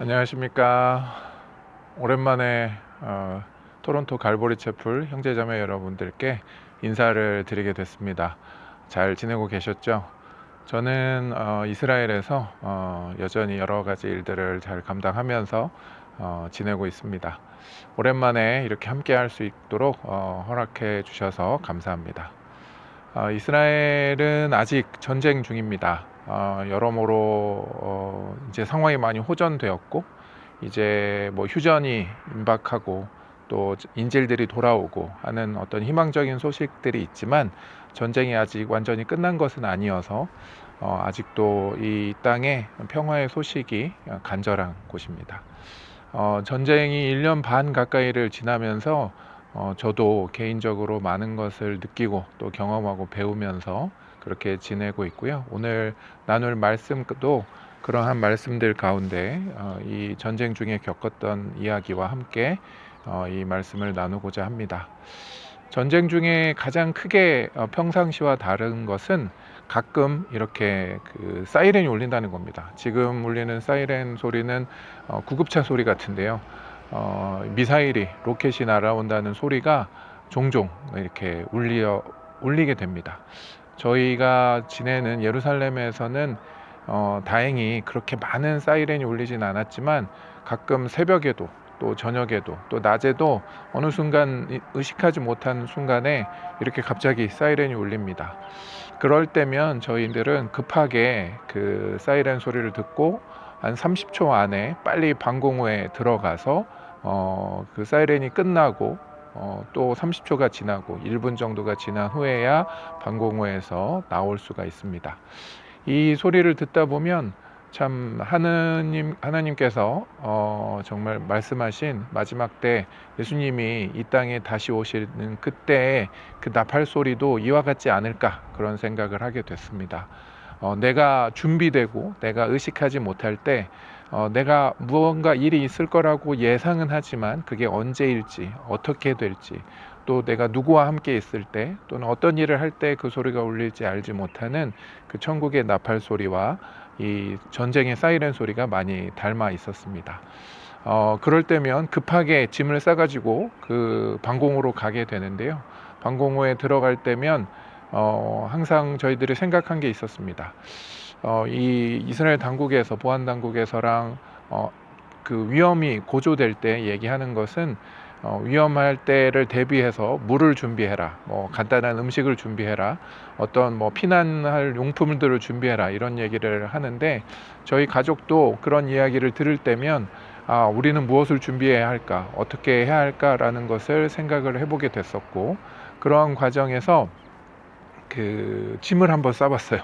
안녕하십니까. 오랜만에 토론토 갈보리 채플 형제자매 여러분들께 인사를 드리게 됐습니다. 잘 지내고 계셨죠? 저는 이스라엘에서 여전히 여러 가지 일들을 잘 감당하면서 지내고 있습니다. 오랜만에 이렇게 함께 할 수 있도록 허락해 주셔서 감사합니다. 이스라엘은 아직 전쟁 중입니다. 여러모로 이제 상황이 많이 호전되었고, 이제 뭐 휴전이 임박하고 또 인질들이 돌아오고 하는 어떤 희망적인 소식들이 있지만, 전쟁이 아직 완전히 끝난 것은 아니어서 아직도 이 땅에 평화의 소식이 간절한 곳입니다. 전쟁이 1년 반 가까이를 지나면서 저도 개인적으로 많은 것을 느끼고 또 경험하고 배우면서 그렇게 지내고 있고요. 오늘 나눌 말씀도 그러한 말씀들 가운데 이 전쟁 중에 겪었던 이야기와 함께 이 말씀을 나누고자 합니다. 전쟁 중에 가장 크게 평상시와 다른 것은 가끔 이렇게 그 사이렌이 울린다는 겁니다. 지금 울리는 사이렌 소리는 구급차 소리 같은데요. 미사일이, 로켓이 날아온다는 소리가 종종 이렇게 울리게 됩니다. 저희가 지내는 예루살렘에서는 다행히 그렇게 많은 사이렌이 울리진 않았지만, 가끔 새벽에도 또 저녁에도 또 낮에도 어느 순간 의식하지 못한 순간에 이렇게 갑자기 사이렌이 울립니다. 그럴 때면 저희들은 급하게 그 사이렌 소리를 듣고 한 30초 안에 빨리 방공호에 들어가서 그 사이렌이 끝나고 또 30초가 지나고 1분 정도가 지난 후에야 방공호에서 나올 수가 있습니다. 이 소리를 듣다 보면 참 하나님께서 정말 말씀하신 마지막 때 예수님이 이 땅에 다시 오시는 그때의 그 나팔 소리도 이와 같지 않을까, 그런 생각을 하게 됐습니다. 내가 준비되고 내가 의식하지 못할 때 내가 무언가 일이 있을 거라고 예상은 하지만 그게 언제일지 어떻게 될지, 또 내가 누구와 함께 있을 때 또는 어떤 일을 할 때 그 소리가 울릴지 알지 못하는 그 천국의 나팔 소리와 이 전쟁의 사이렌 소리가 많이 닮아 있었습니다. 그럴 때면 급하게 짐을 싸가지고 그 방공호로 가게 되는데요. 방공호에 들어갈 때면 항상 저희들이 생각한 게 있었습니다. 이 이스라엘 당국에서, 보안 당국에서랑 그 위험이 고조될 때 얘기하는 것은 위험할 때를 대비해서 물을 준비해라, 뭐 간단한 음식을 준비해라, 어떤 뭐 피난할 용품들을 준비해라, 이런 얘기를 하는데, 저희 가족도 그런 이야기를 들을 때면 우리는 무엇을 준비해야 할까, 어떻게 해야 할까라는 것을 생각을 해보게 됐었고, 그러한 과정에서 그 짐을 한번 싸봤어요.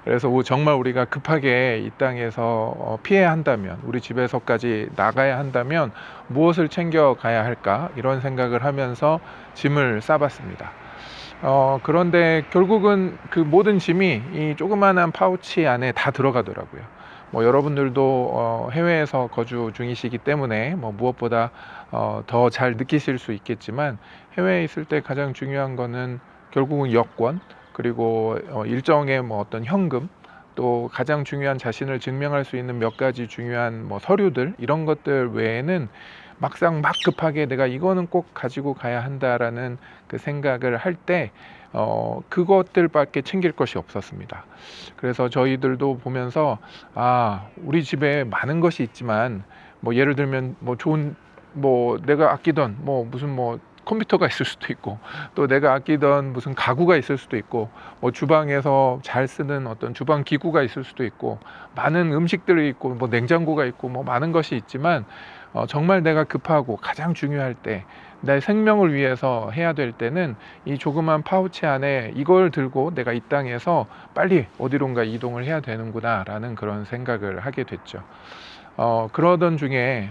그래서 정말 우리가 급하게 이 땅에서 피해야 한다면, 우리 집에서까지 나가야 한다면 무엇을 챙겨 가야 할까, 이런 생각을 하면서 짐을 싸봤습니다. 그런데 결국은 그 모든 짐이 이 조그마한 파우치 안에 다 들어가더라고요. 뭐 여러분들도 해외에서 거주 중이시기 때문에 뭐 무엇보다 더 잘 느끼실 수 있겠지만, 해외에 있을 때 가장 중요한 거는 결국은 여권, 그리고 일정의 뭐 어떤 현금, 또 가장 중요한 자신을 증명할 수 있는 몇 가지 중요한 뭐 서류들, 이런 것들 외에는 막상 막 급하게 내가 이거는 꼭 가지고 가야 한다라는 그 생각을 할 때 그것들밖에 챙길 것이 없었습니다. 그래서 저희들도 보면서 우리 집에 많은 것이 있지만, 뭐 예를 들면 뭐 좋은, 뭐 내가 아끼던 뭐 무슨 뭐 컴퓨터가 있을 수도 있고, 또 내가 아끼던 무슨 가구가 있을 수도 있고, 뭐 주방에서 잘 쓰는 어떤 주방 기구가 있을 수도 있고, 많은 음식들이 있고, 뭐 냉장고가 있고, 뭐 많은 것이 있지만, 정말 내가 급하고 가장 중요할 때, 내 생명을 위해서 해야 될 때는 이 조그만 파우치 안에 이걸 들고 내가 이 땅에서 빨리 어디론가 이동을 해야 되는구나 라는 그런 생각을 하게 됐죠. 그러던 중에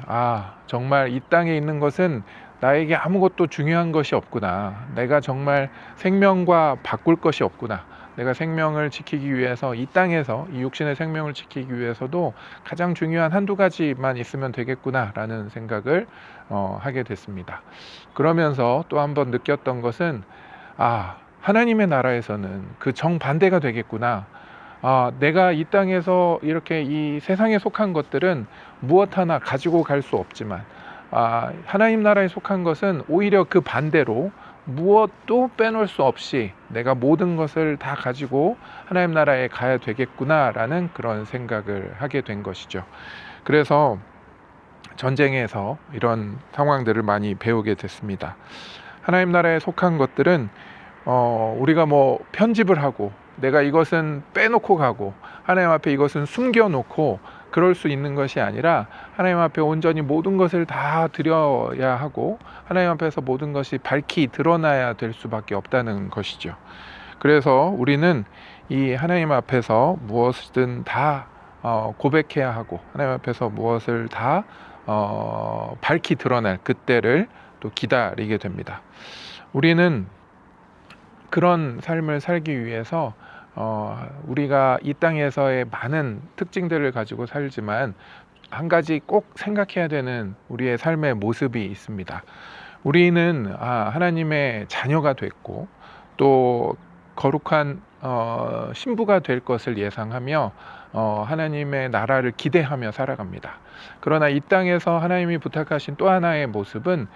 정말 이 땅에 있는 것은 나에게 아무것도 중요한 것이 없구나, 내가 정말 생명과 바꿀 것이 없구나, 내가 생명을 지키기 위해서, 이 땅에서 이 육신의 생명을 지키기 위해서도 가장 중요한 한두 가지만 있으면 되겠구나 라는 생각을 하게 됐습니다. 그러면서 또 한번 느꼈던 것은 하나님의 나라에서는 그 정반대가 되겠구나. 내가 이 땅에서 이렇게 이 세상에 속한 것들은 무엇 하나 가지고 갈 수 없지만 하나님 나라에 속한 것은 오히려 그 반대로 무엇도 빼놓을 수 없이 내가 모든 것을 다 가지고 하나님 나라에 가야 되겠구나라는 그런 생각을 하게 된 것이죠. 그래서 전쟁에서 이런 상황들을 많이 배우게 됐습니다. 하나님 나라에 속한 것들은 우리가 뭐 편집을 하고 내가 이것은 빼놓고 가고 하나님 앞에 이것은 숨겨놓고 그럴 수 있는 것이 아니라 하나님 앞에 온전히 모든 것을 다 드려야 하고 하나님 앞에서 모든 것이 밝히 드러나야 될 수밖에 없다는 것이죠. 그래서 우리는 이 하나님 앞에서 무엇이든 다 고백해야 하고 하나님 앞에서 무엇을 다 밝히 드러날 그때를 또 기다리게 됩니다. 우리는 그런 삶을 살기 위해서 우리가 이 땅에서의 많은 특징들을 가지고 살지만 한 가지 꼭 생각해야 되는 우리의 삶의 모습이 있습니다. 우리는 하나님의 자녀가 됐고 또 거룩한 신부가 될 것을 예상하며 하나님의 나라를 기대하며 살아갑니다. 그러나 이 땅에서 하나님이 부탁하신 또 하나의 모습은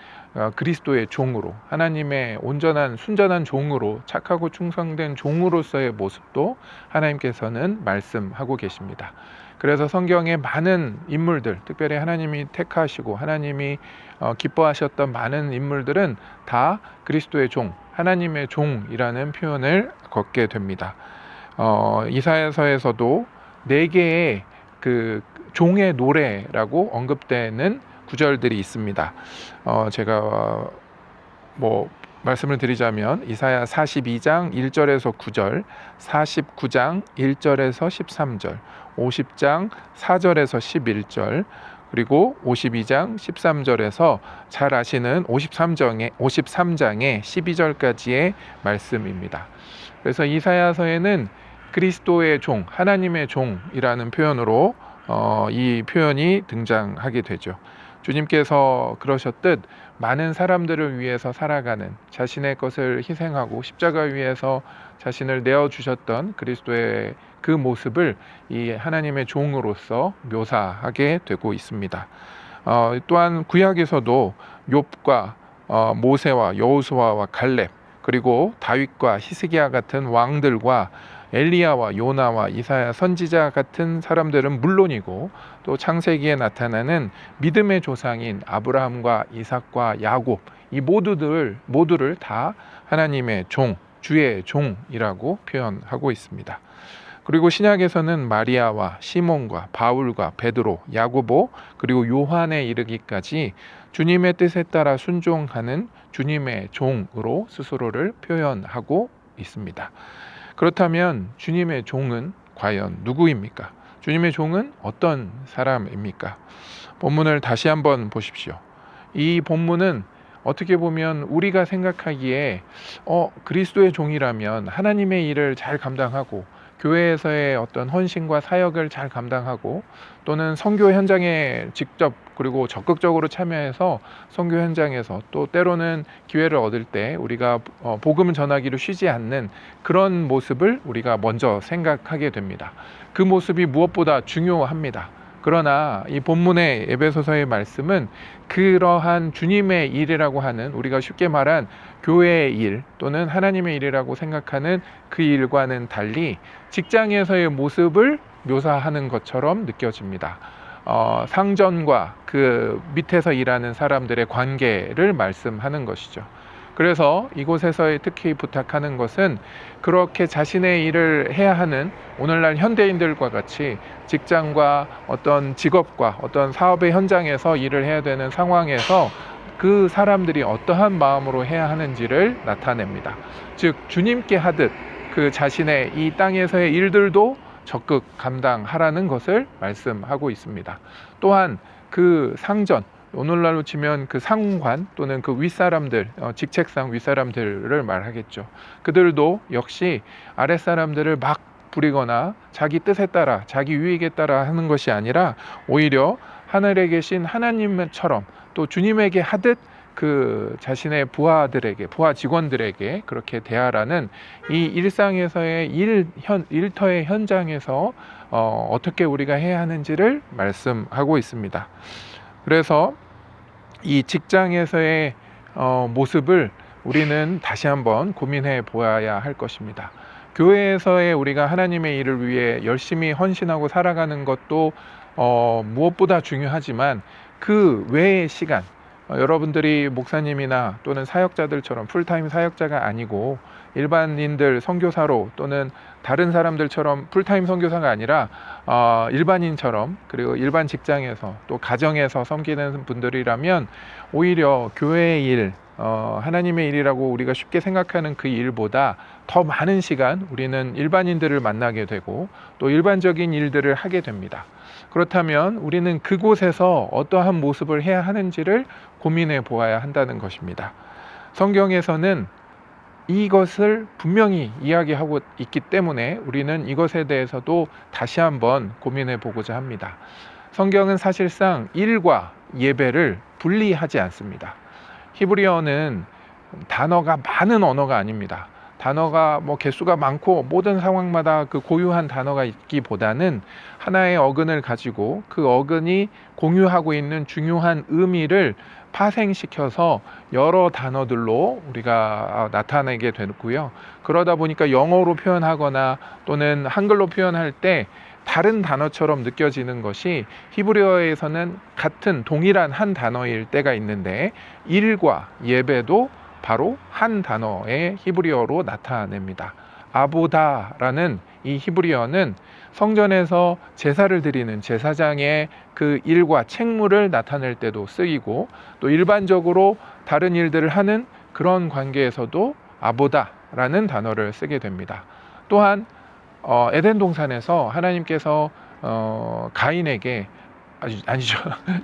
그리스도의 종으로 하나님의 온전한 순전한 종으로 착하고 충성된 종으로서의 모습도 하나님께서는 말씀하고 계십니다. 그래서 성경의 많은 인물들, 특별히 하나님이 택하시고 하나님이 기뻐하셨던 많은 인물들은 다 그리스도의 종, 하나님의 종이라는 표현을 걷게 됩니다. 이사야서에서도 4개의 그 종의 노래라고 언급되는 구절들이 있습니다. 제가 뭐 말씀을 드리자면 이사야 42장 1절에서 9절, 49장 1절에서 13절, 50장 4절에서 11절, 그리고 52장 13절에서 잘 아시는 53장의 12절까지의 말씀입니다. 그래서 이사야서에는 그리스도의 종, 하나님의 종이라는 표현으로 이 표현이 등장하게 되죠. 주님께서 그러셨듯 많은 사람들을 위해서 살아가는 자신의 것을 희생하고 십자가 위에서 자신을 내어주셨던 그리스도의 그 모습을 이 하나님의 종으로서 묘사하게 되고 있습니다. 또한 구약에서도 욥과 모세와 여호수아와 갈렙 그리고 다윗과 히스기야 같은 왕들과 엘리야와 요나와 이사야 선지자 같은 사람들은 물론이고 또 창세기에 나타나는 믿음의 조상인 아브라함과 이삭과 야곱 이 모두를 다 하나님의 종, 주의 종이라고 표현하고 있습니다. 그리고 신약에서는 마리아와 시몬과 바울과 베드로, 야고보 그리고 요한에 이르기까지 주님의 뜻에 따라 순종하는 주님의 종으로 스스로를 표현하고 있습니다. 그렇다면 주님의 종은 과연 누구입니까? 주님의 종은 어떤 사람입니까? 본문을 다시 한번 보십시오. 이 본문은 어떻게 보면 우리가 생각하기에 그리스도의 종이라면 하나님의 일을 잘 감당하고 교회에서의 어떤 헌신과 사역을 잘 감당하고 또는 선교 현장에 직접 그리고 적극적으로 참여해서 선교 현장에서 또 때로는 기회를 얻을 때 우리가 복음을 전하기를 쉬지 않는 그런 모습을 우리가 먼저 생각하게 됩니다. 그 모습이 무엇보다 중요합니다. 그러나 이 본문의 에베소서의 말씀은 그러한 주님의 일이라고 하는 우리가 쉽게 말한 교회의 일 또는 하나님의 일이라고 생각하는 그 일과는 달리 직장에서의 모습을 묘사하는 것처럼 느껴집니다. 상전과 그 밑에서 일하는 사람들의 관계를 말씀하는 것이죠. 그래서 이곳에서 특히 부탁하는 것은 그렇게 자신의 일을 해야 하는 오늘날 현대인들과 같이 직장과 어떤 직업과 어떤 사업의 현장에서 일을 해야 되는 상황에서 그 사람들이 어떠한 마음으로 해야 하는지를 나타냅니다. 즉 주님께 하듯 그 자신의 이 땅에서의 일들도 적극 감당하라는 것을 말씀하고 있습니다. 또한 그 상전 오늘날로 치면 그 상관 또는 그 윗사람들 직책상 윗사람들을 말하겠죠. 그들도 역시 아랫사람들을 막 부리거나 자기 뜻에 따라 자기 유익에 따라 하는 것이 아니라 오히려 하늘에 계신 하나님처럼 또 주님에게 하듯 그 자신의 부하 직원들에게 그렇게 대하라는 이 일상에서의 일터의 현장에서 어떻게 우리가 해야 하는지를 말씀하고 있습니다. 그래서 이 직장에서의 모습을 우리는 다시 한번 고민해 보아야 할 것입니다. 교회에서의 우리가 하나님의 일을 위해 열심히 헌신하고 살아가는 것도 무엇보다 중요하지만 그 외의 시간, 여러분들이 목사님이나 또는 사역자들처럼 풀타임 사역자가 아니고 일반인들 선교사로 또는 다른 사람들처럼 풀타임 선교사가 아니라 일반인처럼 그리고 일반 직장에서 또 가정에서 섬기는 분들이라면 오히려 교회의 일, 하나님의 일이라고 우리가 쉽게 생각하는 그 일보다 더 많은 시간 우리는 일반인들을 만나게 되고 또 일반적인 일들을 하게 됩니다. 그렇다면 우리는 그곳에서 어떠한 모습을 해야 하는지를 고민해 보아야 한다는 것입니다. 성경에서는 이것을 분명히 이야기하고 있기 때문에 우리는 이것에 대해서도 다시 한번 고민해 보고자 합니다. 성경은 사실상 일과 예배를 분리하지 않습니다. 히브리어는 단어가 많은 언어가 아닙니다. 단어가 개수가 많고 모든 상황마다 그 고유한 단어가 있기보다는 하나의 어근을 가지고 그 어근이 공유하고 있는 중요한 의미를 파생시켜서 여러 단어들로 우리가 나타내게 되고요. 그러다 보니까 영어로 표현하거나 또는 한글로 표현할 때 다른 단어처럼 느껴지는 것이 히브리어에서는 같은 동일한 한 단어일 때가 있는데 일과 예배도 바로 한 단어의 히브리어로 나타냅니다. 아보다라는 이 히브리어는 성전에서 제사를 드리는 제사장의 그 일과 책무를 나타낼 때도 쓰이고 또 일반적으로 다른 일들을 하는 그런 관계에서도 아보다라는 단어를 쓰게 됩니다. 또한 에덴 동산에서 하나님께서 가인에게 아니죠.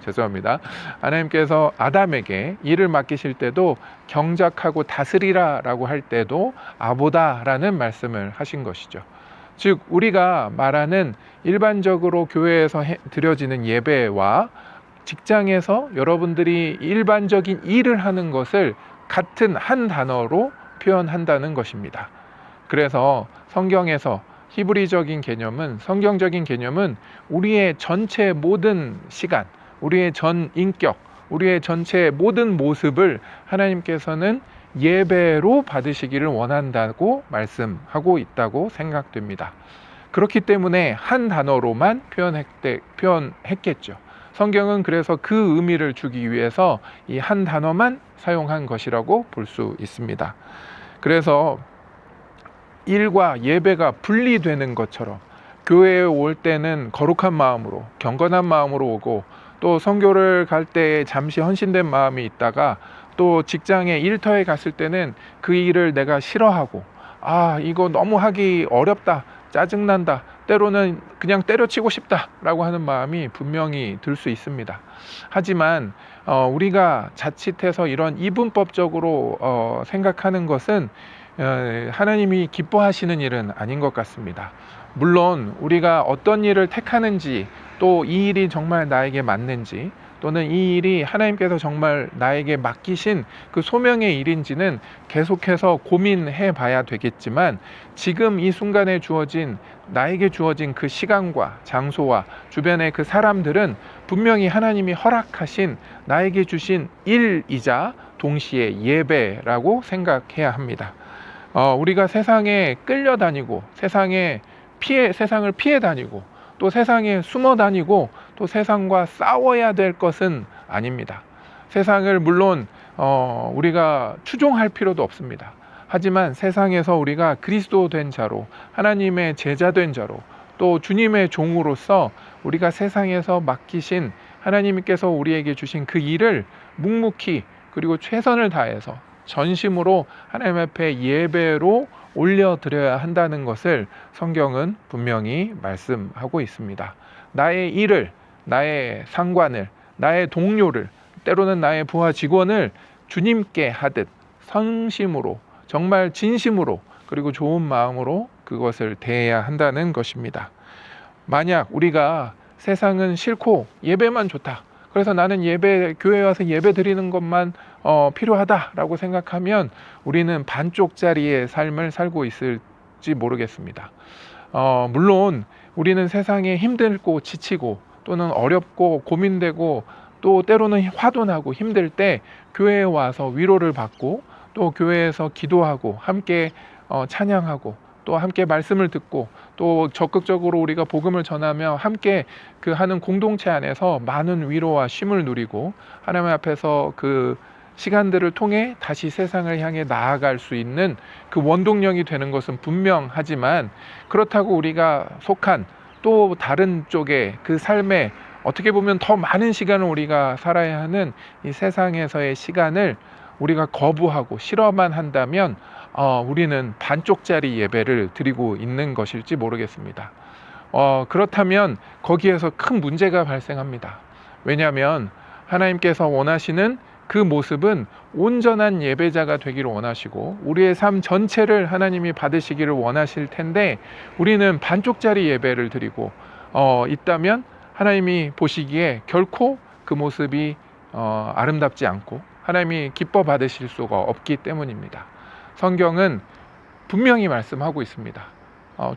죄송합니다. 하나님께서 아담에게 일을 맡기실 때도 경작하고 다스리라 라고 할 때도 아보다라는 말씀을 하신 것이죠. 즉 우리가 말하는 일반적으로 교회에서 드려지는 예배와 직장에서 여러분들이 일반적인 일을 하는 것을 같은 한 단어로 표현한다는 것입니다. 그래서 성경에서 히브리적인 개념은, 성경적인 개념은 우리의 전체 모든 시간, 우리의 전 인격, 우리의 전체 모든 모습을 하나님께서는 예배로 받으시기를 원한다고 말씀하고 있다고 생각됩니다. 그렇기 때문에 한 단어로만 표현했겠죠. 성경은 그래서 그 의미를 주기 위해서 이 한 단어만 사용한 것이라고 볼 수 있습니다. 그래서 일과 예배가 분리되는 것처럼 교회에 올 때는 거룩한 마음으로, 경건한 마음으로 오고 또 선교를 갈 때 잠시 헌신된 마음이 있다가 또 직장에 일터에 갔을 때는 그 일을 내가 싫어하고 이거 너무 하기 어렵다, 짜증난다, 때로는 그냥 때려치고 싶다 라고 하는 마음이 분명히 들 수 있습니다. 하지만 우리가 자칫해서 이런 이분법적으로 생각하는 것은 하나님이 기뻐하시는 일은 아닌 것 같습니다. 물론 우리가 어떤 일을 택하는지 또 이 일이 정말 나에게 맞는지 또는 이 일이 하나님께서 정말 나에게 맡기신 그 소명의 일인지는 계속해서 고민해 봐야 되겠지만 지금 이 순간에 나에게 주어진 그 시간과 장소와 주변의 그 사람들은 분명히 하나님이 허락하신 나에게 주신 일이자 동시에 예배라고 생각해야 합니다. 우리가 세상에 끌려다니고 세상을 피해 다니고 또 세상에 숨어 다니고 또 세상과 싸워야 될 것은 아닙니다. 세상을 물론 우리가 추종할 필요도 없습니다. 하지만 세상에서 우리가 그리스도 된 자로, 하나님의 제자 된 자로, 또 주님의 종으로서 우리가 세상에서 맡기신 하나님께서 우리에게 주신 그 일을 묵묵히 그리고 최선을 다해서 전심으로 하나님 앞에 예배로 올려드려야 한다는 것을 성경은 분명히 말씀하고 있습니다. 나의 일을, 나의 상관을, 나의 동료를, 때로는 나의 부하 직원을 주님께 하듯 성심으로, 정말 진심으로 그리고 좋은 마음으로 그것을 대해야 한다는 것입니다. 만약 우리가 세상은 싫고 예배만 좋다, 그래서 나는 교회에 와서 예배 드리는 것만 필요하다라고 생각하면 우리는 반쪽짜리의 삶을 살고 있을지 모르겠습니다. 물론 우리는 세상에 힘들고 지치고 또는 어렵고 고민되고 또 때로는 화도 나고 힘들 때 교회에 와서 위로를 받고 또 교회에서 기도하고 함께 찬양하고 또 함께 말씀을 듣고 또 적극적으로 우리가 복음을 전하며 함께 그 하는 공동체 안에서 많은 위로와 쉼을 누리고 하나님 앞에서 그 시간들을 통해 다시 세상을 향해 나아갈 수 있는 그 원동력이 되는 것은 분명하지만, 그렇다고 우리가 속한 또 다른 쪽의 그 삶에 어떻게 보면 더 많은 시간을 우리가 살아야 하는 이 세상에서의 시간을 우리가 거부하고 싫어만 한다면 우리는 반쪽짜리 예배를 드리고 있는 것일지 모르겠습니다. 그렇다면 거기에서 큰 문제가 발생합니다. 왜냐하면 하나님께서 원하시는 그 모습은 온전한 예배자가 되기를 원하시고 우리의 삶 전체를 하나님이 받으시기를 원하실 텐데, 우리는 반쪽짜리 예배를 드리고 있다면 하나님이 보시기에 결코 그 모습이 아름답지 않고 하나님이 기뻐 받으실 수가 없기 때문입니다. 성경은 분명히 말씀하고 있습니다.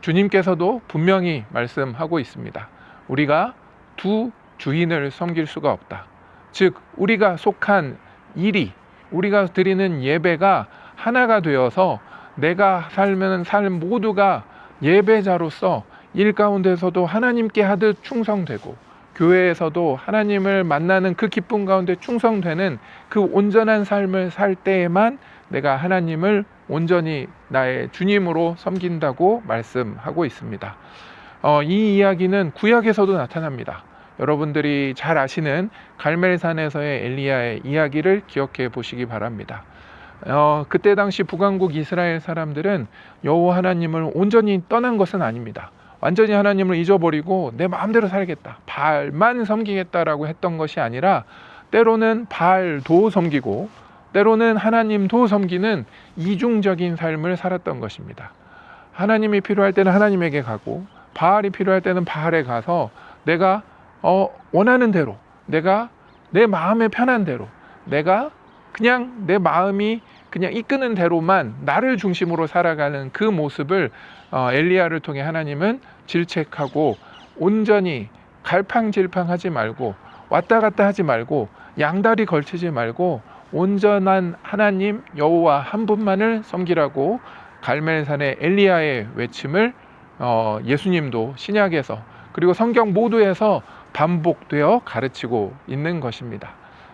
주님께서도 분명히 말씀하고 있습니다. 우리가 두 주인을 섬길 수가 없다. 즉 우리가 속한 일이, 우리가 드리는 예배가 하나가 되어서 내가 살면 삶 모두가 예배자로서 일 가운데서도 하나님께 하듯 충성되고 교회에서도 하나님을 만나는 그 기쁨 가운데 충성되는 그 온전한 삶을 살 때에만 내가 하나님을 온전히 나의 주님으로 섬긴다고 말씀하고 있습니다. 이 이야기는 구약에서도 나타납니다. 여러분들이 잘 아시는 갈멜산에서의 엘리야의 이야기를 기억해 보시기 바랍니다. 그때 당시 북왕국 이스라엘 사람들은 여호와 하나님을 온전히 떠난 것은 아닙니다. 완전히 하나님을 잊어버리고 내 마음대로 살겠다, 바알만 섬기겠다라고 했던 것이 아니라 때로는 바알도 섬기고 때로는 하나님도 섬기는 이중적인 삶을 살았던 것입니다. 하나님이 필요할 때는 하나님에게 가고 바알이 필요할 때는 바알에 가서 내가 원하는 대로, 내가 내 마음에 편한 대로, 내가 그냥 내 마음이 그냥 이끄는 대로만 나를 중심으로 살아가는 그 모습을 엘리야를 통해 하나님은 질책하고, 온전히 갈팡질팡하지 말고 왔다 갔다 하지 말고 양다리 걸치지 말고 온전한 하나님 여호와 한 분만을 섬기라고 갈멜산의 엘리야의 외침을 예수님도 신약에서 그리고 성경 모두에서 반복되어 가르치고 있는 것입니다.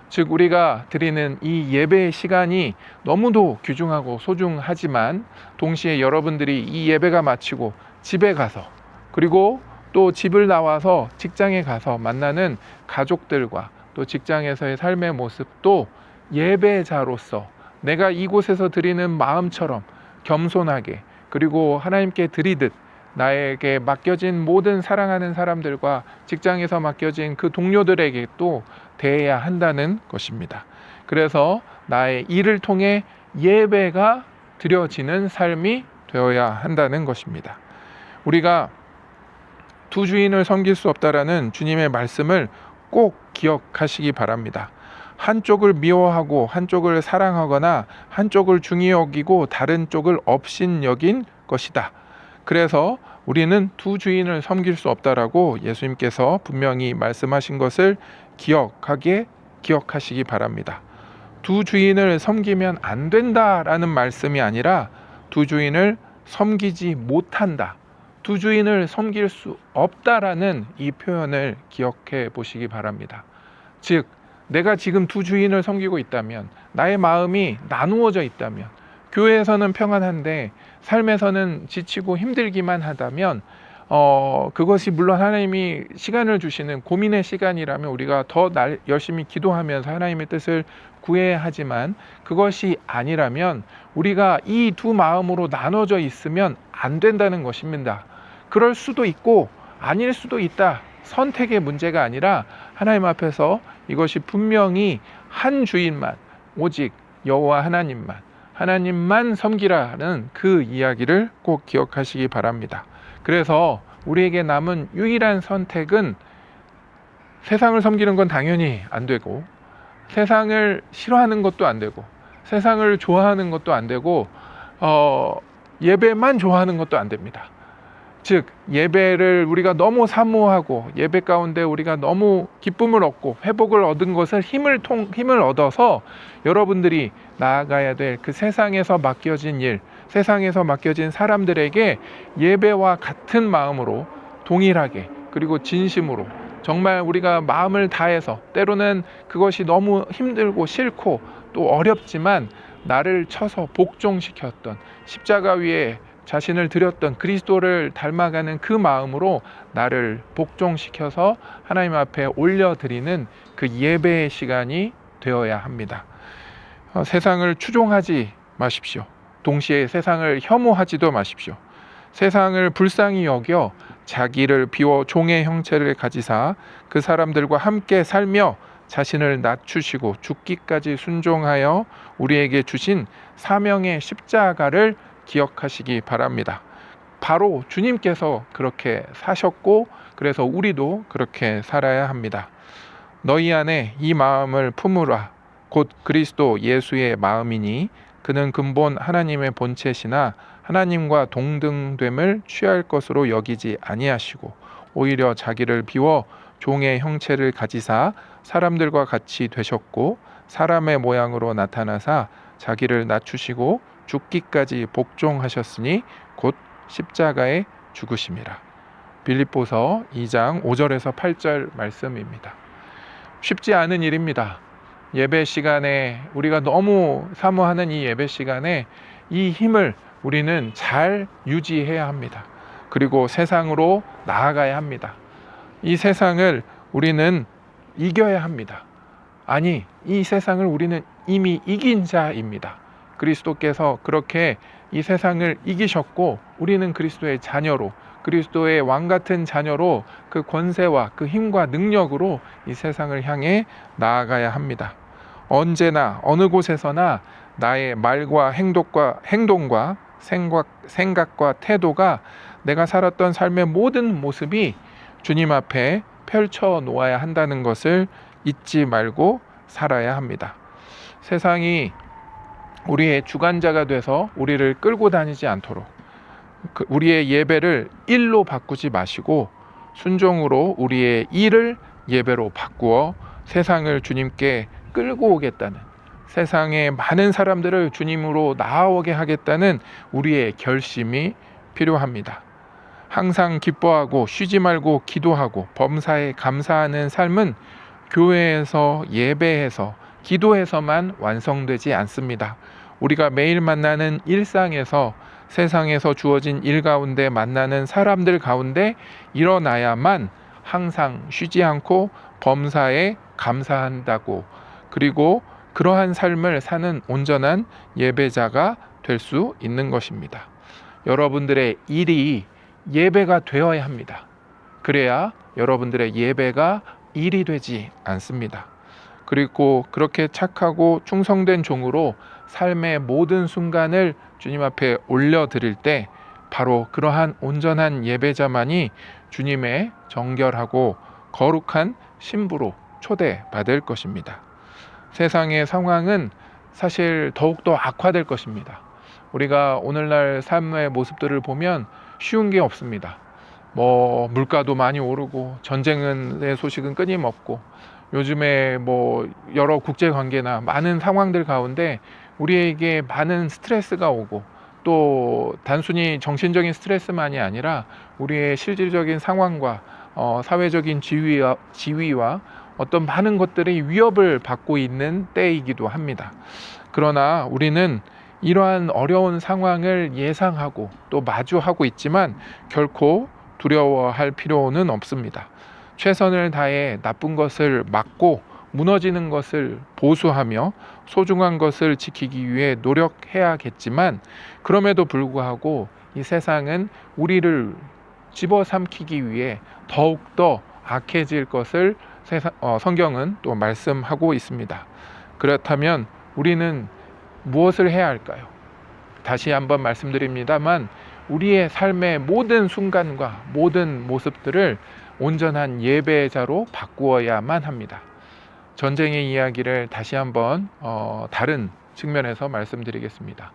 즉 우리가 드리는 이 예배의 시간이 너무도 귀중하고 소중하지만 동시에 여러분들이 이 예배가 마치고 집에 가서 그리고 또 집을 나와서 직장에 가서 만나는 가족들과 또 직장에서의 삶의 모습도 예배자로서 내가 이곳에서 드리는 마음처럼 겸손하게 그리고 하나님께 드리듯 나에게 맡겨진 모든 사랑하는 사람들과 직장에서 맡겨진 그 동료들에게 또 대해야 한다는 것입니다. 그래서 나의 일을 통해 예배가 드려지는 삶이 되어야 한다는 것입니다. 우리가 두 주인을 섬길 수 없다라는 주님의 말씀을 꼭 기억하시기 바랍니다. 한쪽을 미워하고 한쪽을 사랑하거나 한쪽을 중히 여기고 다른 쪽을 업신여긴 것이다. 그래서 우리는 두 주인을 섬길 수 없다라고 예수님께서 분명히 말씀하신 것을 기억하시기 바랍니다. 두 주인을 섬기면 안 된다라는 말씀이 아니라 두 주인을 섬기지 못한다, 두 주인을 섬길 수 없다라는 이 표현을 기억해 보시기 바랍니다. 즉 내가 지금 두 주인을 섬기고 있다면, 나의 마음이 나누어져 있다면, 교회에서는 평안한데 삶에서는 지치고 힘들기만 하다면 그것이 물론 하나님이 시간을 주시는 고민의 시간이라면 우리가 더 열심히 기도하면서 하나님의 뜻을 구해야 하지만, 그것이 아니라면 우리가 이 두 마음으로 나눠져 있으면 안 된다는 것입니다. 그럴 수도 있고 아닐 수도 있다. 선택의 문제가 아니라 하나님 앞에서 이것이 분명히 한 주인만, 오직 여호와 하나님만 섬기라는 그 이야기를 꼭 기억하시기 바랍니다. 그래서 우리에게 남은 유일한 선택은 세상을 섬기는 건 당연히 안 되고 세상을 싫어하는 것도 안 되고 세상을 좋아하는 것도 안 되고 예배만 좋아하는 것도 안 됩니다. 즉 예배를 우리가 너무 사모하고 예배 가운데 우리가 너무 기쁨을 얻고 회복을 얻은 것을 힘을 얻어서 여러분들이 나아가야 될 그 세상에서 맡겨진 일, 세상에서 맡겨진 사람들에게 예배와 같은 마음으로 동일하게 그리고 진심으로 정말 우리가 마음을 다해서 때로는 그것이 너무 힘들고 싫고 또 어렵지만 나를 쳐서 복종시켰던 십자가 위에 자신을 드렸던 그리스도를 닮아가는 그 마음으로 나를 복종시켜서 하나님 앞에 올려드리는 그 예배의 시간이 되어야 합니다. 세상을 추종하지 마십시오. 동시에 세상을 혐오하지도 마십시오. 세상을 불쌍히 여겨 자기를 비워 종의 형체를 가지사 그 사람들과 함께 살며 자신을 낮추시고 죽기까지 순종하여 우리에게 주신 사명의 십자가를 기억하시기 바랍니다. 바로 주님께서 그렇게 사셨고 그래서 우리도 그렇게 살아야 합니다. 너희 안에 이 마음을 품으라. 곧 그리스도 예수의 마음이니 그는 근본 하나님의 본체시나 하나님과 동등됨을 취할 것으로 여기지 아니하시고 오히려 자기를 비워 종의 형체를 가지사 사람들과 같이 되셨고 사람의 모양으로 나타나사 자기를 낮추시고 죽기까지 복종하셨으니 곧 십자가에 죽으심이라. 빌립보서 2장 5절에서 8절 말씀입니다. 쉽지 않은 일입니다. 예배 시간에 우리가 너무 사모하는 이 예배 시간에 이 힘을 우리는 잘 유지해야 합니다. 그리고 세상으로 나아가야 합니다. 이 세상을 우리는 이겨야 합니다. 아니, 이 세상을 우리는 이미 이긴 자입니다. 그리스도께서 그렇게 이 세상을 이기셨고 우리는 그리스도의 자녀로 그리스도의 왕 같은 자녀로 그 권세와 그 힘과 능력으로 이 세상을 향해 나아가야 합니다. 언제나 어느 곳에서나 나의 말과 행동과 생각과 태도가 내가 살았던 삶의 모든 모습이 주님 앞에 펼쳐 놓아야 한다는 것을 잊지 말고 살아야 합니다. 세상이 우리의 주관자가 돼서 우리를 끌고 다니지 않도록 우리의 예배를 일로 바꾸지 마시고 순종으로 우리의 일을 예배로 바꾸어 세상을 주님께 끌고 오겠다는, 세상의 많은 사람들을 주님으로 나아오게 하겠다는 우리의 결심이 필요합니다. 항상 기뻐하고 쉬지 말고 기도하고 범사에 감사하는 삶은 교회에서 예배해서 기도해서만 완성되지 않습니다. 우리가 매일 만나는 일상에서 세상에서 주어진 일 가운데 만나는 사람들 가운데 일어나야만 항상 쉬지 않고 범사에 감사한다고, 그리고 그러한 삶을 사는 온전한 예배자가 될 수 있는 것입니다. 여러분들의 일이 예배가 되어야 합니다. 그래야 여러분들의 예배가 일이 되지 않습니다. 그리고 그렇게 착하고 충성된 종으로 삶의 모든 순간을 주님 앞에 올려드릴 때 바로 그러한 온전한 예배자만이 주님의 정결하고 거룩한 신부로 초대받을 것입니다. 세상의 상황은 사실 더욱더 악화될 것입니다. 우리가 오늘날 삶의 모습들을 보면 쉬운 게 없습니다. 물가도 많이 오르고 전쟁의 소식은 끊임없고 요즘에 여러 국제 관계나 많은 상황들 가운데 우리에게 많은 스트레스가 오고, 또 단순히 정신적인 스트레스만이 아니라 우리의 실질적인 상황과 사회적인 지위와 어떤 많은 것들이 위협을 받고 있는 때이기도 합니다. 그러나 우리는 이러한 어려운 상황을 예상하고 또 마주하고 있지만 결코 두려워할 필요는 없습니다. 최선을 다해 나쁜 것을 막고 무너지는 것을 보수하며 소중한 것을 지키기 위해 노력해야겠지만, 그럼에도 불구하고 이 세상은 우리를 집어삼키기 위해 더욱더 악해질 것을 성경은 또 말씀하고 있습니다. 그렇다면 우리는 무엇을 해야 할까요? 다시 한번 말씀드립니다만 우리의 삶의 모든 순간과 모든 모습들을 온전한 예배자로 바꾸어야만 합니다. 전쟁의 이야기를 다시 한번 다른 측면에서 말씀드리겠습니다.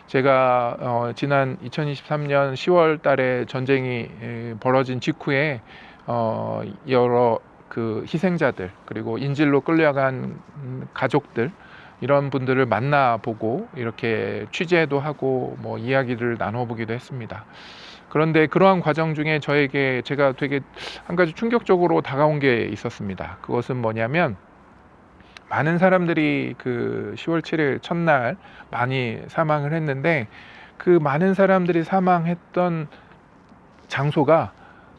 제가 지난 2023년 10월 달에 전쟁이 벌어진 직후에 여러 그 희생자들, 그리고 인질로 끌려간 가족들, 이런 분들을 만나보고 이렇게 취재도 하고 뭐 이야기를 나눠보기도 했습니다. 그런데 그러한 과정 중에 제가 되게 한 가지 충격적으로 다가온 게 있었습니다. 그것은 뭐냐면, 많은 사람들이 그 10월 7일 첫날 많이 사망을 했는데, 그 많은 사람들이 사망했던 장소가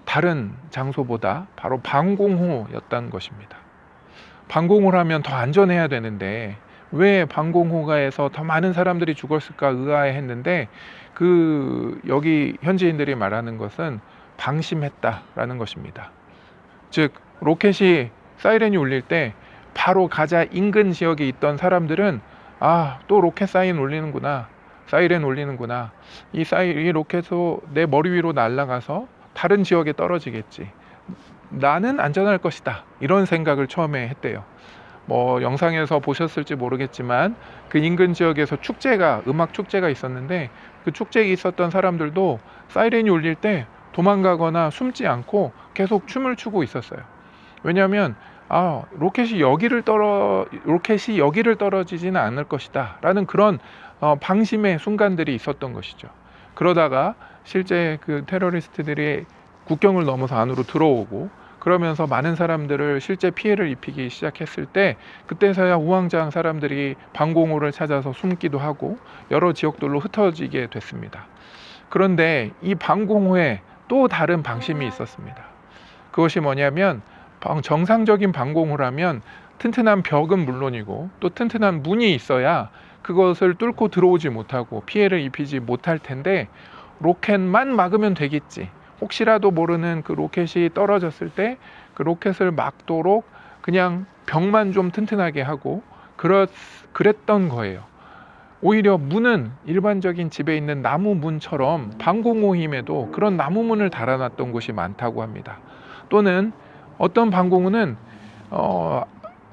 다른 장소보다 바로 방공호였다는 것입니다. 방공호를 하면 더 안전해야 되는데 왜 방공호가에서 더 많은 사람들이 죽었을까 의아해했는데, 여기 현지인들이 말하는 것은 방심했다라는 것입니다. 즉, 로켓이 사이렌이 울릴 때 바로 가자 인근 지역에 있던 사람들은 또 로켓 사이렌 울리는구나, 이 로켓으로 내 머리 위로 날아가서 다른 지역에 떨어지겠지, 나는 안전할 것이다, 이런 생각을 처음에 했대요. 뭐 영상에서 보셨을지 모르겠지만 그 인근 지역에서 음악 축제가 있었는데, 그 축제에 있었던 사람들도 사이렌이 울릴 때 도망가거나 숨지 않고 계속 춤을 추고 있었어요. 왜냐하면 로켓이 여기를 떨어지지는 않을 것이다 라는 그런 방심의 순간들이 있었던 것이죠. 그러다가 실제 그 테러리스트들이 국경을 넘어서 안으로 들어오고 그러면서 많은 사람들을 실제 피해를 입히기 시작했을 때, 그때서야 우왕좌왕 사람들이 방공호를 찾아서 숨기도 하고 여러 지역들로 흩어지게 됐습니다. 그런데 이 방공호에 또 다른 방심이 있었습니다. 그것이 뭐냐면, 정상적인 방공호라면 튼튼한 벽은 물론이고 또 튼튼한 문이 있어야 그것을 뚫고 들어오지 못하고 피해를 입히지 못할 텐데, 로켓만 막으면 되겠지, 혹시라도 모르는 그 로켓이 떨어졌을 때 그 로켓을 막도록 그냥 벽만 좀 튼튼하게 하고 그랬던 거예요. 오히려 문은 일반적인 집에 있는 나무 문처럼 방공호임에도 그런 나무 문을 달아놨던 곳이 많다고 합니다. 또는 어떤 방공호는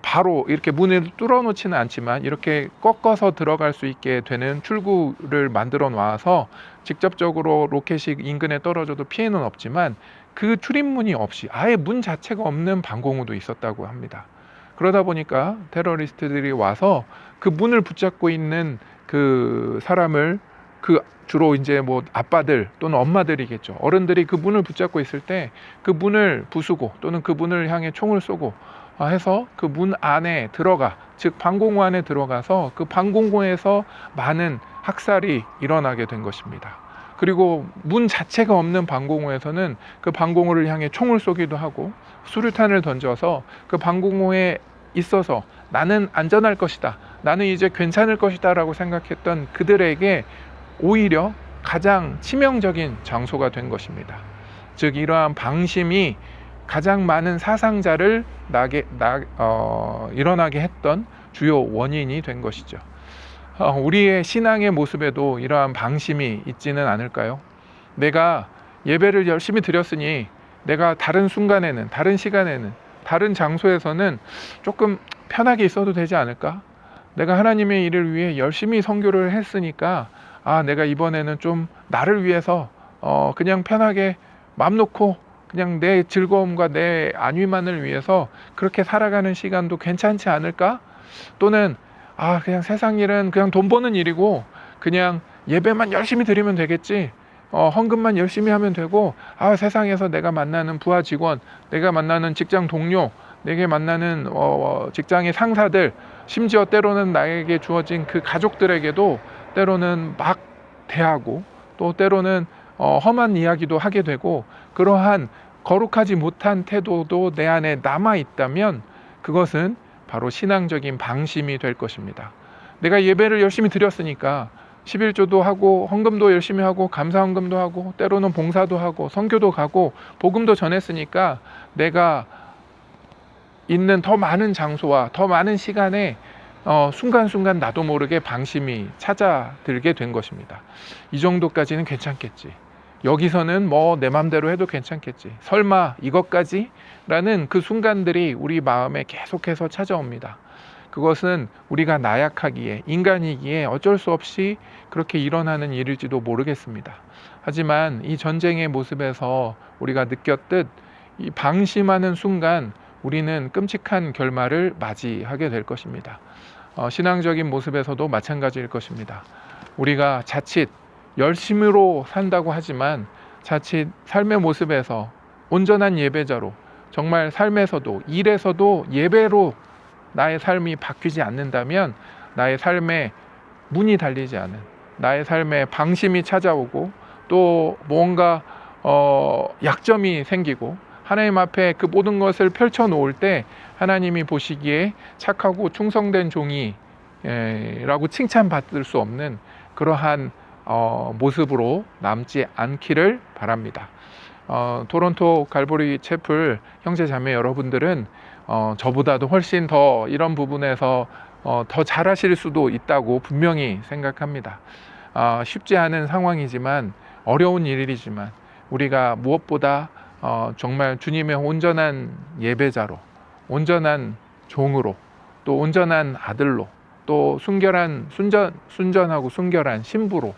바로 이렇게 문을 뚫어놓지는 않지만 이렇게 꺾어서 들어갈 수 있게 되는 출구를 만들어 놔서 직접적으로 로켓이 인근에 떨어져도 피해는 없지만, 그 출입문이 없이 아예 문 자체가 없는 방공호도 있었다고 합니다. 그러다 보니까 테러리스트들이 와서 그 문을 붙잡고 있는 그 사람을, 주로 이제 뭐 아빠들 또는 엄마들이겠죠. 어른들이 그 문을 붙잡고 있을 때 그 문을 부수고 또는 그 문을 향해 총을 쏘고 해서 그 문 안에 즉 방공호 안에 들어가서 그 방공호에서 많은 학살이 일어나게 된 것입니다. 그리고 문 자체가 없는 방공호에서는 그 방공호를 향해 총을 쏘기도 하고 수류탄을 던져서 그 방공호에 있어서 나는 안전할 것이다, 나는 이제 괜찮을 것이다 라고 생각했던 그들에게 오히려 가장 치명적인 장소가 된 것입니다. 즉, 이러한 방심이 가장 많은 사상자를 일어나게 했던 주요 원인이 된 것이죠. 우리의 신앙의 모습에도 이러한 방심이 있지는 않을까요? 내가 예배를 열심히 드렸으니 내가 다른 순간에는, 다른 시간에는, 다른 장소에서는 조금 편하게 있어도 되지 않을까? 내가 하나님의 일을 위해 열심히 선교를 했으니까 내가 이번에는 좀 나를 위해서 그냥 편하게 마음 놓고 그냥 내 즐거움과 내 안위만을 위해서 그렇게 살아가는 시간도 괜찮지 않을까? 또는 그냥 세상 일은 그냥 돈 버는 일이고 그냥 예배만 열심히 드리면 되겠지, 헌금만 열심히 하면 되고 세상에서 내가 만나는 부하 직원, 내가 만나는 직장 동료, 내게 만나는 직장의 상사들, 심지어 때로는 나에게 주어진 그 가족들에게도 때로는 막 대하고 또 때로는 험한 이야기도 하게 되고, 그러한 거룩하지 못한 태도도 내 안에 남아 있다면 그것은 바로 신앙적인 방심이 될 것입니다. 내가 예배를 열심히 드렸으니까 11조도 하고 헌금도 열심히 하고 감사헌금도 하고 때로는 봉사도 하고 선교도 가고 복음도 전했으니까 내가 있는 더 많은 장소와 더 많은 시간에 순간순간 나도 모르게 방심이 찾아들게 된 것입니다. 이 정도까지는 괜찮겠지, 여기서는 뭐 내 맘대로 해도 괜찮겠지, 설마 이것까지? 라는 그 순간들이 우리 마음에 계속해서 찾아옵니다. 그것은 우리가 나약하기에, 인간이기에 어쩔 수 없이 그렇게 일어나는 일일지도 모르겠습니다. 하지만 이 전쟁의 모습에서 우리가 느꼈듯 이 방심하는 순간 우리는 끔찍한 결말을 맞이하게 될 것입니다. 신앙적인 모습에서도 마찬가지일 것입니다. 우리가 자칫 열심으로 산다고 하지만 자칫 삶의 모습에서 온전한 예배자로, 정말 삶에서도 일에서도 예배로 나의 삶이 바뀌지 않는다면 나의 삶에 문이 달리지 않은, 나의 삶에 방심이 찾아오고 또 뭔가 약점이 생기고 하나님 앞에 그 모든 것을 펼쳐 놓을 때 하나님이 보시기에 착하고 충성된 종이 라고 칭찬받을 수 없는 그러한 모습으로 남지 않기를 바랍니다. 토론토 갈보리 채플 형제 자매 여러분들은 저보다도 훨씬 더 이런 부분에서 더 잘하실 수도 있다고 분명히 생각합니다. 쉽지 않은 상황이지만, 어려운 일이지만 우리가 무엇보다 정말 주님의 온전한 예배자로, 온전한 종으로, 또 온전한 아들로, 또 순전하고 순결한 신부로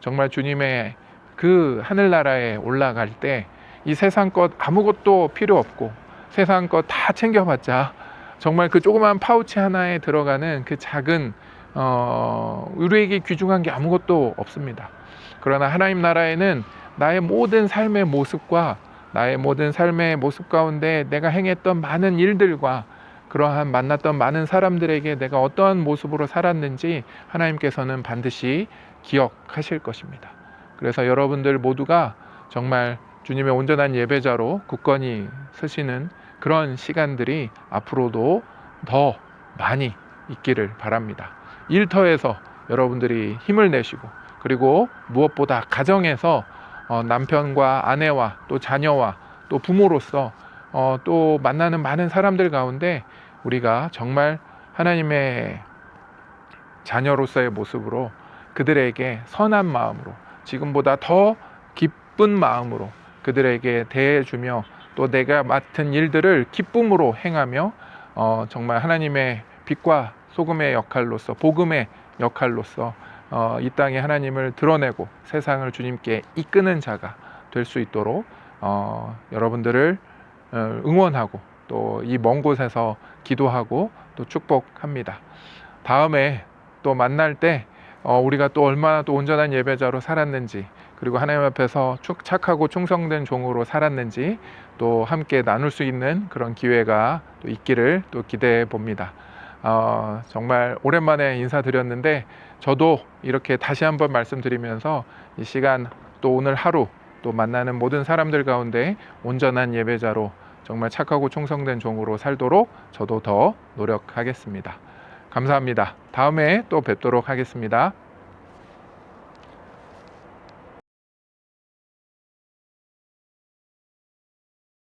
정말 주님의 그 하늘나라에 올라갈 때 이 세상 것 아무것도 필요 없고 세상 것 다 챙겨봤자 정말 그 조그만 파우치 하나에 들어가는 그 작은 우리에게 귀중한 게 아무것도 없습니다. 그러나 하나님 나라에는 나의 모든 삶의 모습과 나의 모든 삶의 모습 가운데 내가 행했던 많은 일들과 그러한 만났던 많은 사람들에게 내가 어떠한 모습으로 살았는지 하나님께서는 반드시 기억하실 것입니다. 그래서 여러분들 모두가 정말 주님의 온전한 예배자로 굳건히 서시는 그런 시간들이 앞으로도 더 많이 있기를 바랍니다. 일터에서 여러분들이 힘을 내시고, 그리고 무엇보다 가정에서 남편과 아내와 또 자녀와 또 부모로서 또 만나는 많은 사람들 가운데 우리가 정말 하나님의 자녀로서의 모습으로 그들에게 선한 마음으로, 지금보다 더 기쁜 마음으로 그들에게 대해주며 또 내가 맡은 일들을 기쁨으로 행하며 정말 하나님의 빛과 소금의 역할로서, 복음의 역할로서 이 땅에 하나님을 드러내고 세상을 주님께 이끄는 자가 될 수 있도록 여러분들을 응원하고 또 이 먼 곳에서 기도하고 또 축복합니다. 다음에 또 만날 때 우리가 또 얼마나 또 온전한 예배자로 살았는지, 그리고 하나님 앞에서 착하고 충성된 종으로 살았는지 또 함께 나눌 수 있는 그런 기회가 또 있기를 또 기대해 봅니다. 정말 오랜만에 인사드렸는데 저도 이렇게 다시 한번 말씀드리면서 이 시간 또 오늘 하루 또 만나는 모든 사람들 가운데 온전한 예배자로 정말 착하고 충성된 종으로 살도록 저도 더 노력하겠습니다. 감사합니다. 다음에 또 뵙도록 하겠습니다.